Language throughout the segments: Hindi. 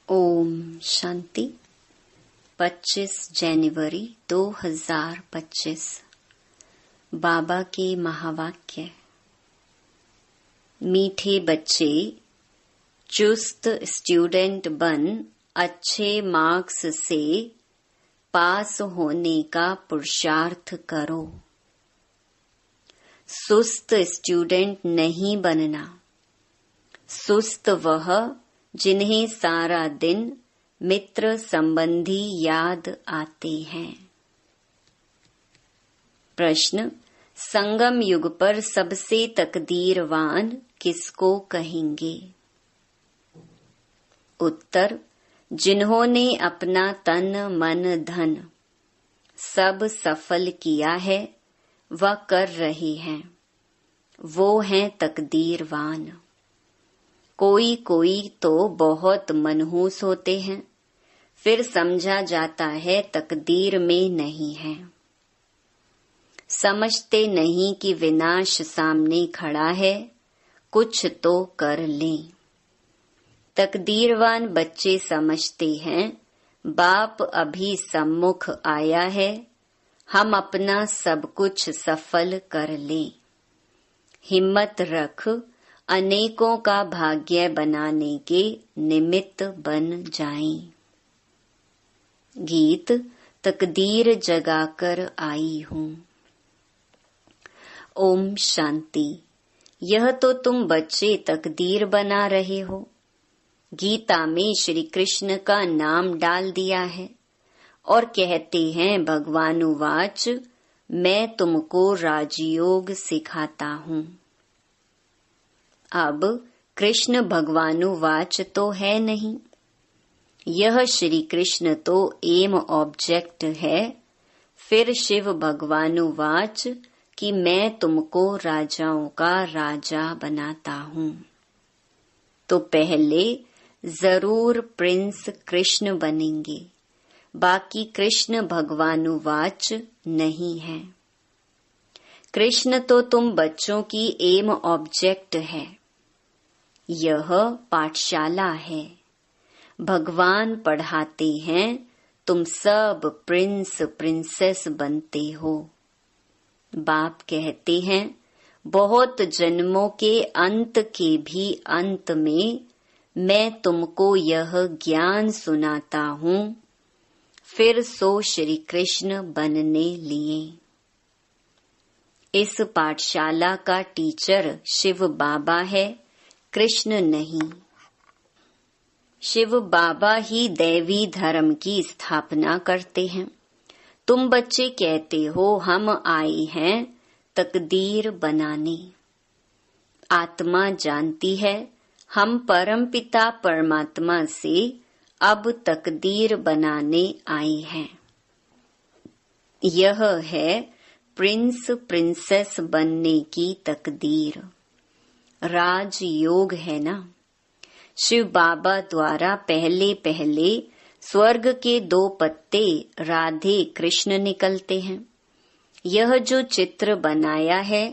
ओम शांति। 25 जनवरी 2025 बाबा के महावाक्य। मीठे बच्चे, चुस्त स्टूडेंट बन अच्छे मार्क्स से पास होने का पुरुषार्थ करो। सुस्त स्टूडेंट नहीं बनना। सुस्त वह जिन्हें सारा दिन मित्र संबंधी याद आते हैं। प्रश्न, संगम युग पर सबसे तकदीरवान किसको कहेंगे? उत्तर, जिन्होंने अपना तन मन धन सब सफल किया है व कर रहे हैं, वो हैं तकदीरवान। कोई कोई तो बहुत मनहूस होते हैं, फिर समझा जाता है तकदीर में नहीं है। समझते नहीं कि विनाश सामने खड़ा है, कुछ तो कर लें। तकदीरवान बच्चे समझते हैं बाप अभी सम्मुख आया है, हम अपना सब कुछ सफल कर लें। हिम्मत रख, अनेकों का भाग्य बनाने के निमित्त बन जाएं। गीत, तकदीर जगाकर आई हूँ। ओम शांति। यह तो तुम बच्चे तकदीर बना रहे हो। गीता में श्री कृष्ण का नाम डाल दिया है और कहते हैं भगवानुवाच, मैं तुमको राजयोग सिखाता हूँ। अब कृष्ण भगवानुवाच तो है नहीं, यह श्री कृष्ण तो एम ऑब्जेक्ट है। फिर शिव भगवानुवाच कि मैं तुमको राजाओं का राजा बनाता हूँ। तो पहले जरूर प्रिंस कृष्ण बनेंगे, बाकी कृष्ण भगवानुवाच नहीं है। कृष्ण तो तुम बच्चों की एम ऑब्जेक्ट है। यह पाठशाला है, भगवान पढ़ाते हैं, तुम सब प्रिंस प्रिंसेस बनते हो। बाप कहते हैं बहुत जन्मों के अंत के भी अंत में मैं तुमको यह ज्ञान सुनाता हूँ, फिर सो श्री कृष्ण बनने लिए। इस पाठशाला का टीचर शिव बाबा है, कृष्ण नहीं। शिव बाबा ही दैवी धर्म की स्थापना करते हैं। तुम बच्चे कहते हो हम आए हैं तकदीर बनाने। आत्मा जानती है हम परमपिता परमात्मा से अब तकदीर बनाने आए हैं। यह है प्रिंस प्रिंसेस बनने की तकदीर। राजयोग है ना। शिव बाबा द्वारा पहले पहले स्वर्ग के 2 पत्ते राधे कृष्ण निकलते हैं। यह जो चित्र बनाया है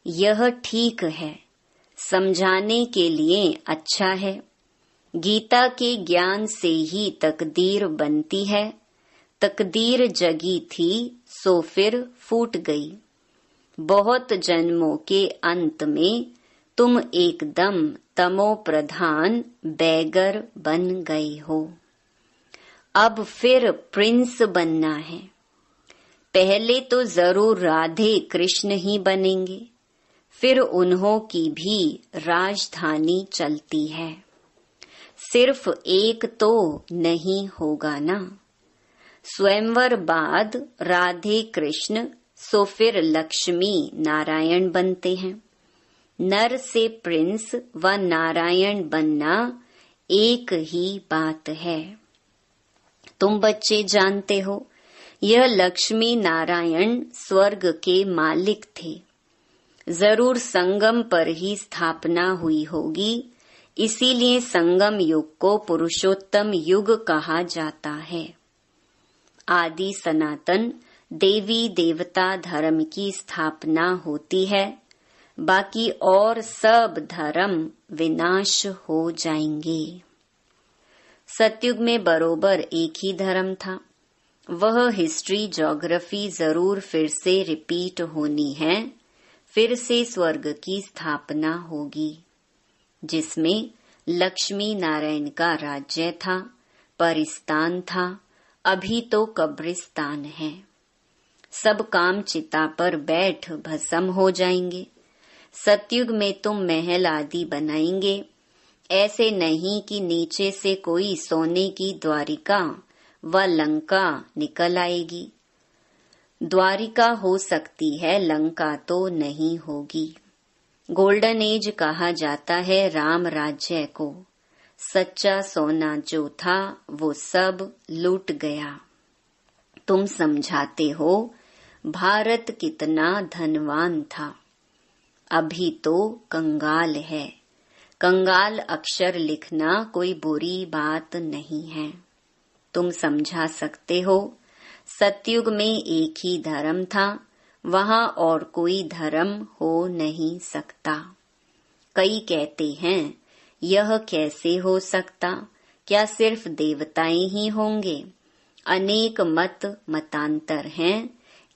यह ठीक है, समझाने के लिए अच्छा है। गीता के ज्ञान से ही तकदीर बनती है। तकदीर जगी थी सो फिर फूट गई। बहुत जन्मों के अंत में तुम एकदम तमो प्रधान बैगर बन गए हो। अब फिर प्रिंस बनना है। पहले तो जरूर राधे कृष्ण ही बनेंगे, फिर उन्हों की भी राजधानी चलती है। सिर्फ एक तो नहीं होगा ना। स्वयंवर बाद राधे कृष्ण सो फिर लक्ष्मी नारायण बनते हैं। नर से प्रिंस व नारायण बनना एक ही बात है। तुम बच्चे जानते हो यह लक्ष्मी नारायण स्वर्ग के मालिक थे। जरूर संगम पर ही स्थापना हुई होगी, इसीलिए संगम युग को पुरुषोत्तम युग कहा जाता है। आदि सनातन देवी देवता धर्म की स्थापना होती है, बाकी और सब धर्म विनाश हो जाएंगे। सतयुग में बरोबर एक ही धर्म था। वह हिस्ट्री ज्योग्राफी जरूर फिर से रिपीट होनी है। फिर से स्वर्ग की स्थापना होगी, जिसमें लक्ष्मी नारायण का राज्य था, परिस्तान था। अभी तो कब्रिस्तान है। सब काम चिता पर बैठ भस्म हो जाएंगे। सतयुग में तुम महल आदि बनाएंगे। ऐसे नहीं कि नीचे से कोई सोने की द्वारिका व लंका निकल आएगी। द्वारिका हो सकती है, लंका तो नहीं होगी। गोल्डन एज कहा जाता है राम राज्य को। सच्चा सोना जो था वो सब लूट गया। तुम समझाते हो भारत कितना धनवान था। अभी तो कंगाल है। कंगाल अक्षर लिखना कोई बुरी बात नहीं है। तुम समझा सकते हो सतयुग में एक ही धर्म था, वहां और कोई धर्म हो नहीं सकता। कई कहते हैं यह कैसे हो सकता, क्या सिर्फ देवताएं ही होंगे? अनेक मतांतर हैं,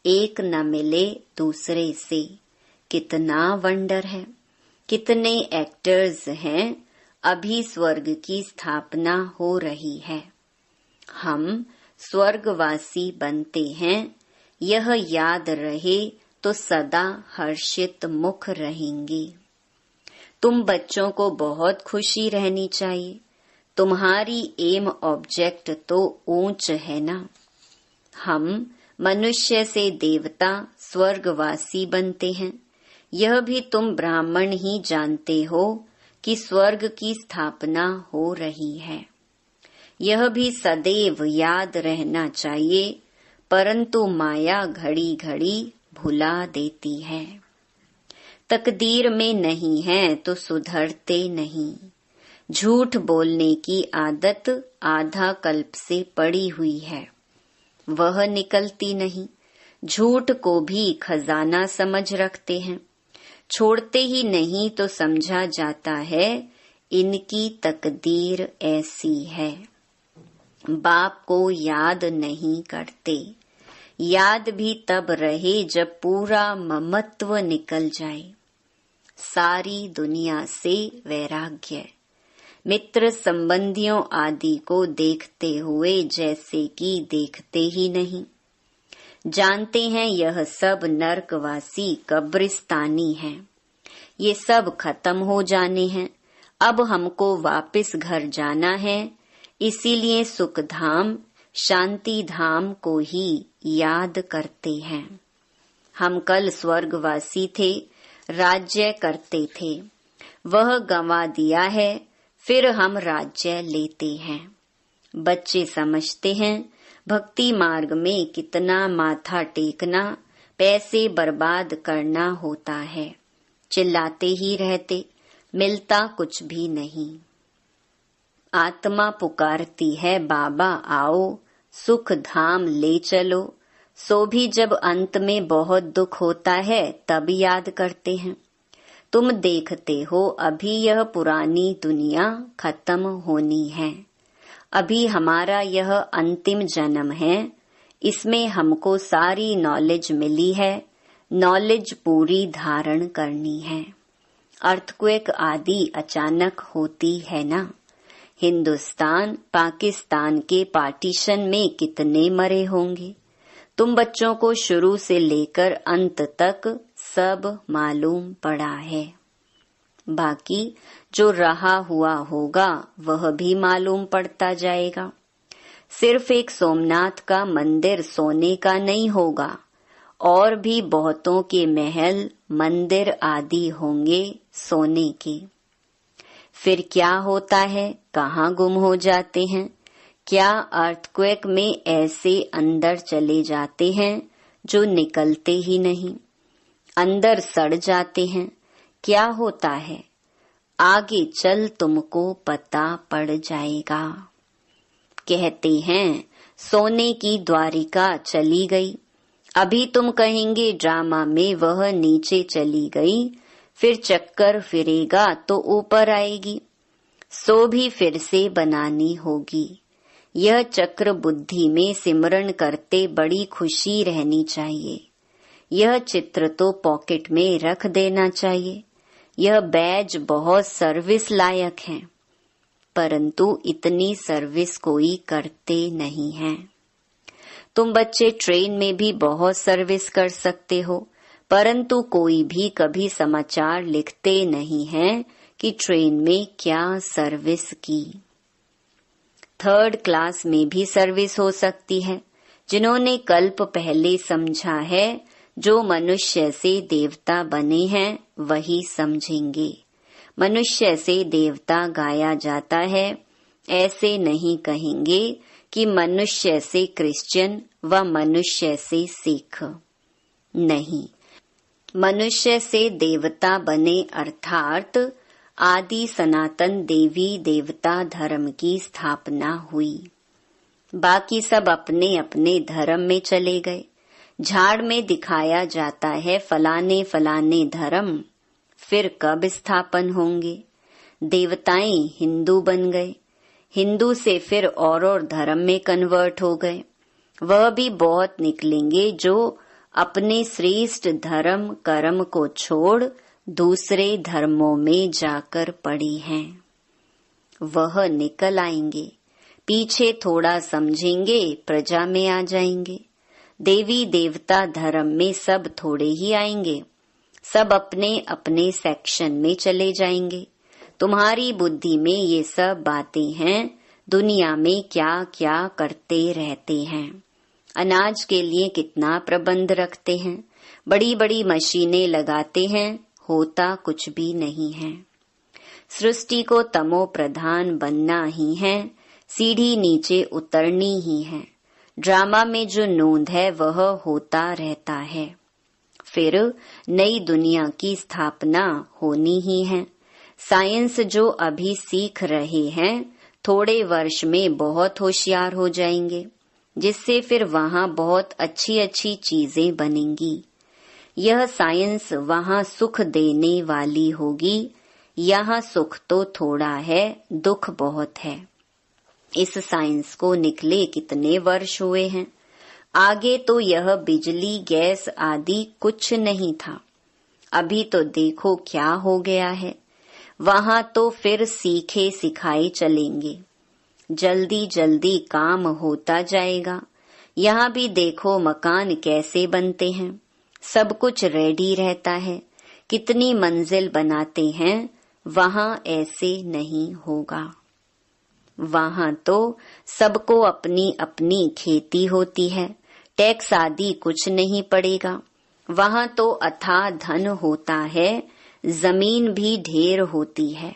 एक न मिले दूसरे से। कितना वंडर है। कितने एक्टर्स हैं। अभी स्वर्ग की स्थापना हो रही है। हम स्वर्गवासी बनते हैं, यह याद रहे तो सदा हर्षित मुख रहेंगे। तुम बच्चों को बहुत खुशी रहनी चाहिए। तुम्हारी एम ऑब्जेक्ट तो ऊंच है ना। हम मनुष्य से देवता स्वर्गवासी बनते हैं। यह भी तुम ब्राह्मण ही जानते हो कि स्वर्ग की स्थापना हो रही है। यह भी सदैव याद रहना चाहिए, परंतु माया घड़ी घड़ी भुला देती है। तकदीर में नहीं है तो सुधरते नहीं। झूठ बोलने की आदत आधा कल्प से पड़ी हुई है, वह निकलती नहीं। झूठ को भी खजाना समझ रखते हैं। छोड़ते ही नहीं तो समझा जाता है इनकी तकदीर ऐसी है। बाप को याद नहीं करते। याद भी तब रहे जब पूरा ममत्व निकल जाए। सारी दुनिया से वैराग्य। मित्र संबंधियों आदि को देखते हुए जैसे कि देखते ही नहीं। जानते हैं यह सब नरकवासी कब्रिस्तानी हैं। ये सब खत्म हो जाने हैं। अब हमको वापस घर जाना है, इसीलिए सुख धाम शांति धाम को ही याद करते हैं। हम कल स्वर्गवासी थे, राज्य करते थे, वह गंवा दिया है, फिर हम राज्य लेते हैं। बच्चे समझते हैं भक्ति मार्ग में कितना माथा टेकना, पैसे बर्बाद करना होता है। चिल्लाते ही रहते, मिलता कुछ भी नहीं। आत्मा पुकारती है बाबा आओ सुख धाम ले चलो। सो भी जब अंत में बहुत दुख होता है तब याद करते हैं। तुम देखते हो अभी यह पुरानी दुनिया खत्म होनी है। अभी हमारा यह अंतिम जन्म है। इसमें हमको सारी नॉलेज मिली है। नॉलेज पूरी धारण करनी है। अर्थक्वेक आदि अचानक होती है ना। हिंदुस्तान पाकिस्तान के पार्टीशन में कितने मरे होंगे। तुम बच्चों को शुरू से लेकर अंत तक सब मालूम पड़ा है। बाकी जो रहा हुआ होगा वह भी मालूम पड़ता जाएगा। सिर्फ एक सोमनाथ का मंदिर सोने का नहीं होगा, और भी बहुतों के महल मंदिर आदि होंगे सोने के। फिर क्या होता है, कहाँ गुम हो जाते हैं? क्या अर्थक्वेक में ऐसे अंदर चले जाते हैं जो निकलते ही नहीं, अंदर सड़ जाते हैं? क्या होता है? आगे चल तुमको पता पड़ जाएगा। कहते हैं सोने की द्वारिका चली गई। अभी तुम कहेंगे ड्रामा में वह नीचे चली गई, फिर चक्कर फिरेगा तो ऊपर आएगी। सो भी फिर से बनानी होगी। यह चक्र बुद्धि में सिमरण करते बड़ी खुशी रहनी चाहिए। यह चित्र तो पॉकेट में रख देना चाहिए। यह बैज बहुत सर्विस लायक है, परंतु इतनी सर्विस कोई करते नहीं है। तुम बच्चे ट्रेन में भी बहुत सर्विस कर सकते हो, परंतु कोई भी कभी समाचार लिखते नहीं है कि ट्रेन में क्या सर्विस की। 3rd क्लास में भी सर्विस हो सकती है। जिन्होंने कल्प पहले समझा है, जो मनुष्य से देवता बने हैं वही समझेंगे। मनुष्य से देवता गाया जाता है, ऐसे नहीं कहेंगे कि मनुष्य से क्रिश्चियन व मनुष्य से सिख। नहीं, मनुष्य से देवता बने अर्थात आदि सनातन देवी देवता धर्म की स्थापना हुई। बाकी सब अपने अपने धर्म में चले गए। झाड़ में दिखाया जाता है फलाने फलाने धर्म, फिर कब स्थापन होंगे। देवताएं हिंदू बन गए, हिंदू से फिर और धर्म में कन्वर्ट हो गए। वह भी बहुत निकलेंगे जो अपने श्रेष्ठ धर्म कर्म को छोड़ दूसरे धर्मों में जाकर पड़ी हैं। वह निकल आएंगे, पीछे थोड़ा समझेंगे, प्रजा में आ जाएंगे। देवी देवता धर्म में सब थोड़े ही आएंगे, सब अपने अपने सेक्शन में चले जाएंगे। तुम्हारी बुद्धि में ये सब बातें हैं, दुनिया में क्या क्या करते रहते हैं। अनाज के लिए कितना प्रबंध रखते हैं, बड़ी बड़ी मशीनें लगाते हैं, होता कुछ भी नहीं है। सृष्टि को तमो प्रधान बनना ही है, सीढ़ी नीचे उतरनी ही है। ड्रामा में जो नोंद है वह होता रहता है। फिर नई दुनिया की स्थापना होनी ही है। साइंस जो अभी सीख रहे हैं, थोड़े वर्ष में बहुत होशियार हो जाएंगे, जिससे फिर वहाँ बहुत अच्छी अच्छी चीजें बनेंगी। यह साइंस वहाँ सुख देने वाली होगी। यहाँ सुख तो थोड़ा है, दुख बहुत है। इस साइंस को निकले कितने वर्ष हुए हैं। आगे तो यह बिजली गैस आदि कुछ नहीं था, अभी तो देखो क्या हो गया है। वहाँ तो फिर सीखे सिखाए चलेंगे, जल्दी जल्दी काम होता जाएगा। यहाँ भी देखो मकान कैसे बनते हैं, सब कुछ रेडी रहता है। कितनी मंजिल बनाते हैं, वहाँ ऐसे नहीं होगा। वहाँ तो सबको अपनी अपनी खेती होती है, टैक्स आदि कुछ नहीं पड़ेगा। वहाँ तो अथाह धन होता है, जमीन भी ढेर होती है।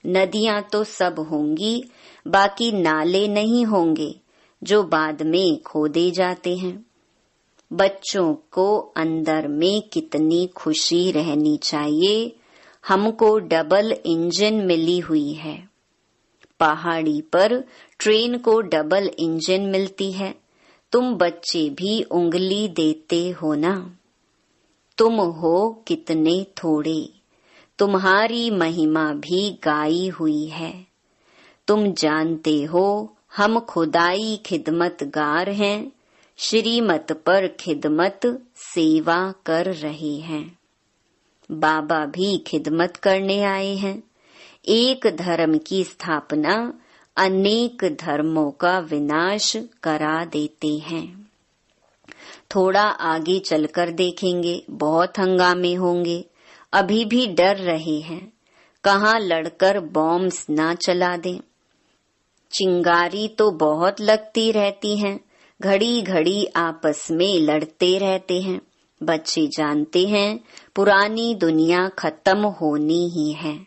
नदियाँ तो सब होंगी, बाकी नाले नहीं होंगे जो बाद में खोदे जाते हैं। बच्चों को अंदर में कितनी खुशी रहनी चाहिए। हमको डबल इंजन मिली हुई है। पहाड़ी पर ट्रेन को डबल इंजन मिलती है। तुम बच्चे भी उंगली देते हो ना। तुम हो कितने थोड़े, तुम्हारी महिमा भी गाई हुई है। तुम जानते हो हम खुदाई खिदमतगार हैं, श्रीमत पर खिदमत सेवा कर रहे हैं। बाबा भी खिदमत करने आए हैं। एक धर्म की स्थापना अनेक धर्मों का विनाश करा देते हैं। थोड़ा आगे चलकर देखेंगे, बहुत हंगामे होंगे। अभी भी डर रहे हैं, कहाँ लड़कर बॉम्ब्स ना चला दें। चिंगारी तो बहुत लगती रहती हैं, घड़ी घड़ी आपस में लड़ते रहते हैं। बच्चे जानते हैं पुरानी दुनिया खत्म होनी ही है,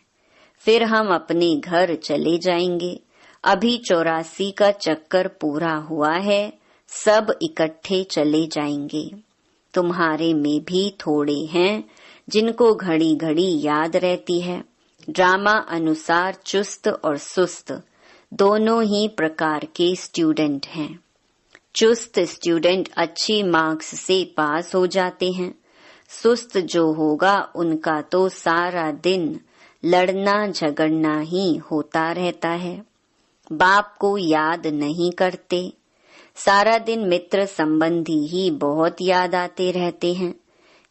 फिर हम अपने घर चले जाएंगे। अभी 84 का चक्कर पूरा हुआ है, सब इकट्ठे चले जाएंगे। तुम्हारे में भी थोड़े हैं जिनको घड़ी घड़ी याद रहती है। ड्रामा अनुसार चुस्त और सुस्त दोनों ही प्रकार के स्टूडेंट हैं। चुस्त स्टूडेंट अच्छी मार्क्स से पास हो जाते हैं। सुस्त जो होगा उनका तो सारा दिन लड़ना झगड़ना ही होता रहता है। बाप को याद नहीं करते। सारा दिन मित्र संबंधी ही बहुत याद आते रहते हैं।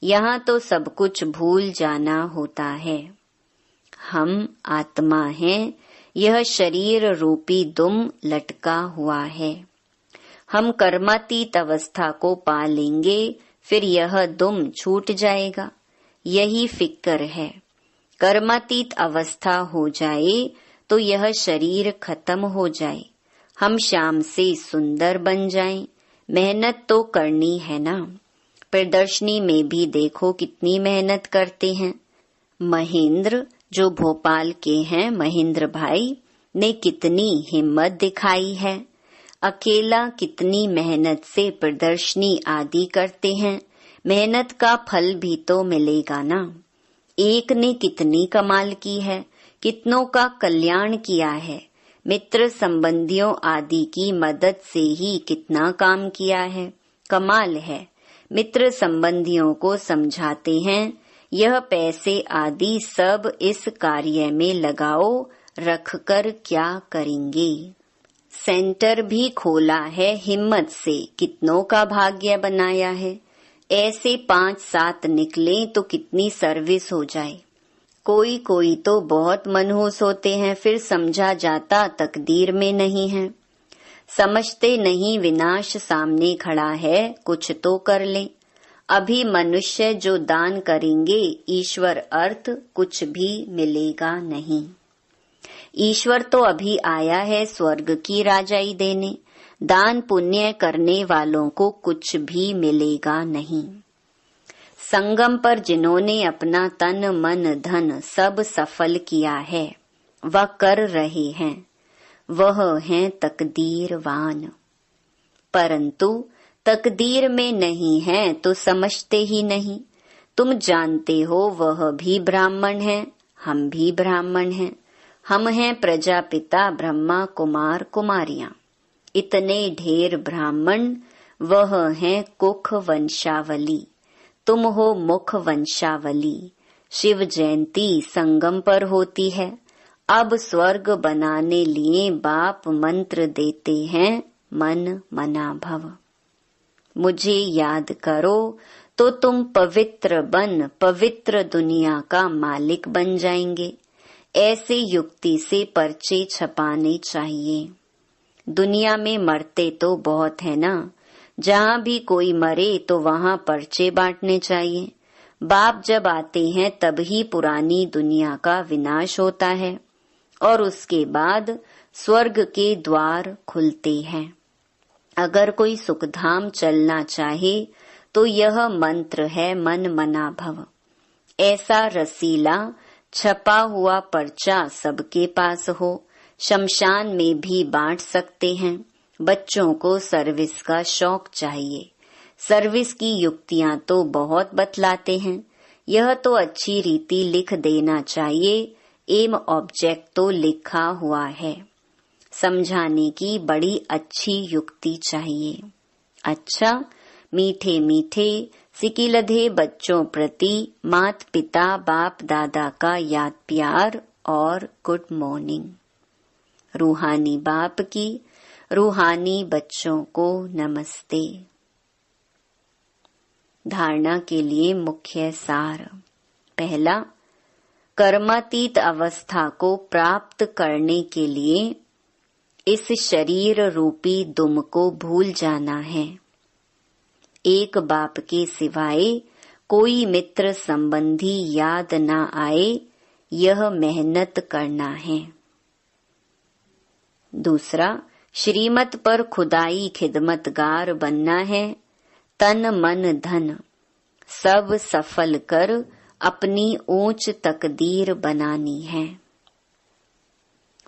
यहाँ तो सब कुछ भूल जाना होता है। हम आत्मा हैं, यह शरीर रूपी दुम लटका हुआ है। हम कर्मातीत अवस्था को पा लेंगे, फिर यह दुम छूट जाएगा। यही फिक्र है। कर्मातीत अवस्था हो जाए तो यह शरीर खत्म हो जाए, हम श्याम से सुंदर बन जाएं। मेहनत तो करनी है ना। प्रदर्शनी में भी देखो कितनी मेहनत करते हैं। महेंद्र जो भोपाल के हैं, महेंद्र भाई ने कितनी हिम्मत दिखाई है। अकेला कितनी मेहनत से प्रदर्शनी आदि करते हैं। मेहनत का फल भी तो मिलेगा ना। एक ने कितनी कमाल की है, कितनों का कल्याण किया है। मित्र संबंधियों आदि की मदद से ही कितना काम किया है। कमाल है। मित्र संबंधियों को समझाते हैं, यह पैसे आदि सब इस कार्य में लगाओ, रखकर क्या करेंगे। सेंटर भी खोला है हिम्मत से, कितनों का भाग्य बनाया है। ऐसे 5-7 निकले तो कितनी सर्विस हो जाए। कोई कोई तो बहुत मनहूस होते हैं, फिर समझा जाता तकदीर में नहीं है। समझते नहीं विनाश सामने खड़ा है, कुछ तो कर ले। अभी मनुष्य जो दान करेंगे, ईश्वर अर्थ कुछ भी मिलेगा नहीं। ईश्वर तो अभी आया है स्वर्ग की राजाई देने। दान पुण्य करने वालों को कुछ भी मिलेगा नहीं। संगम पर जिन्होंने अपना तन मन धन सब सफल किया है, वह कर रहे हैं, वह हैं तकदीरवान। परंतु तकदीर में नहीं है तो समझते ही नहीं। तुम जानते हो वह भी ब्राह्मण है, हम भी ब्राह्मण हैं। हम हैं प्रजापिता ब्रह्मा कुमार कुमारियां। इतने ढेर ब्राह्मण, वह हैं कुख वंशावली। तुम हो मुख वंशावली। शिव जयंती संगम पर होती है। अब स्वर्ग बनाने लिए बाप मंत्र देते हैं, मन मना भव। मुझे याद करो तो तुम पवित्र बन पवित्र दुनिया का मालिक बन जाएंगे। ऐसे युक्ति से पर्चे छपाने चाहिए। दुनिया में मरते तो बहुत है ना। जहाँ भी कोई मरे तो वहाँ पर्चे बांटने चाहिए। बाप जब आते हैं तब ही पुरानी दुनिया का विनाश होता है और उसके बाद स्वर्ग के द्वार खुलते हैं। अगर कोई सुखधाम चलना चाहे तो यह मंत्र है, मन मना भव। ऐसा रसीला छपा हुआ पर्चा सबके पास हो। शमशान में भी बांट सकते हैं। बच्चों को सर्विस का शौक चाहिए। सर्विस की युक्तियां तो बहुत बतलाते हैं। यह तो अच्छी रीति लिख देना चाहिए। एम ऑब्जेक्ट तो लिखा हुआ है। समझाने की बड़ी अच्छी युक्ति चाहिए। अच्छा, मीठे मीठे सिकिलधे बच्चों प्रति मात पिता बाप दादा का याद प्यार और गुड मॉर्निंग। रूहानी बाप की रूहानी बच्चों को नमस्ते। धारणा के लिए मुख्य सार। पहला, कर्मातीत अवस्था को प्राप्त करने के लिए इस शरीर रूपी दुम को भूल जाना है। एक बाप के सिवाय कोई मित्र संबंधी याद न आए, यह मेहनत करना है। दूसरा, श्रीमत पर खुदाई खिदमतगार बनना है। तन मन धन सब सफल कर अपनी ऊंच तकदीर बनानी है।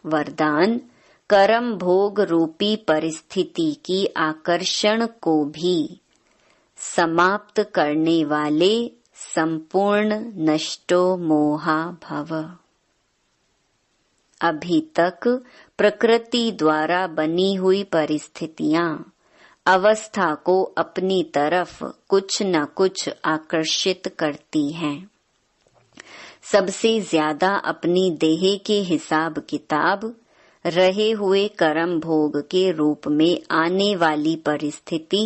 वरदान, कर्म भोग रूपी परिस्थिति की आकर्षण को भी समाप्त करने वाले संपूर्ण नष्टो मोहा भव। अभी तक प्रकृति द्वारा बनी हुई परिस्थितियां अवस्था को अपनी तरफ कुछ न कुछ आकर्षित करती हैं। सबसे ज्यादा अपनी देह के हिसाब किताब रहे हुए कर्म भोग के रूप में आने वाली परिस्थिति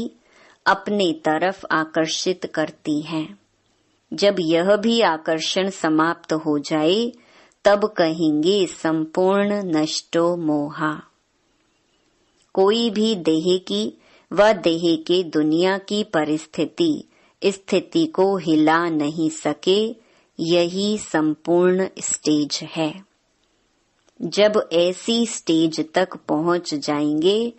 अपने तरफ आकर्षित करती है। जब यह भी आकर्षण समाप्त हो जाए तब कहेंगे संपूर्ण नष्टो मोहा। कोई भी देह की व देह के दुनिया की परिस्थिति स्थिति को हिला नहीं सके, यही संपूर्ण स्टेज है। जब ऐसी स्टेज तक पहुंच जाएंगे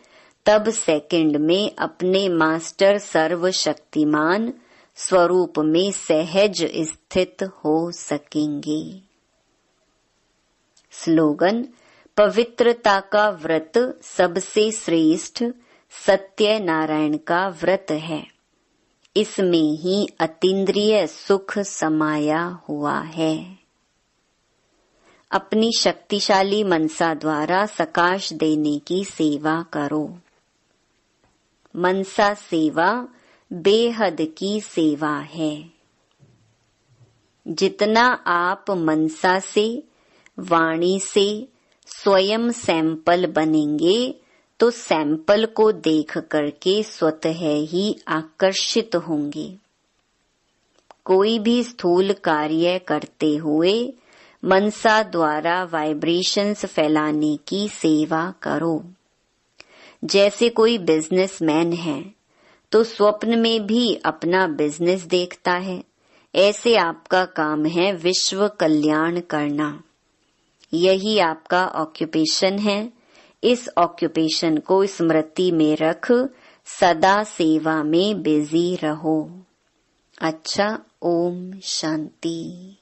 तब सेकंड में अपने मास्टर सर्वशक्तिमान स्वरूप में सहज स्थित हो सकेंगे। स्लोगन: पवित्रता का व्रत सबसे श्रेष्ठ सत्यनारायण का व्रत है। इसमें ही अतीन्द्रिय सुख समाया हुआ है। अपनी शक्तिशाली मनसा द्वारा सकाश देने की सेवा करो। मनसा सेवा बेहद की सेवा है। जितना आप मनसा से, वाणी से स्वयं सैंपल बनेंगे तो सैंपल को देख करके स्वतः ही आकर्षित होंगे। कोई भी स्थूल कार्य करते हुए मनसा द्वारा वाइब्रेशंस फैलाने की सेवा करो। जैसे कोई बिजनेसमैन है तो स्वप्न में भी अपना बिजनेस देखता है, ऐसे आपका काम है विश्व कल्याण करना। यही आपका ऑक्यूपेशन है। इस ऑक्यूपेशन को स्मृति में रख सदा सेवा में बिजी रहो। अच्छा, ओम शांति।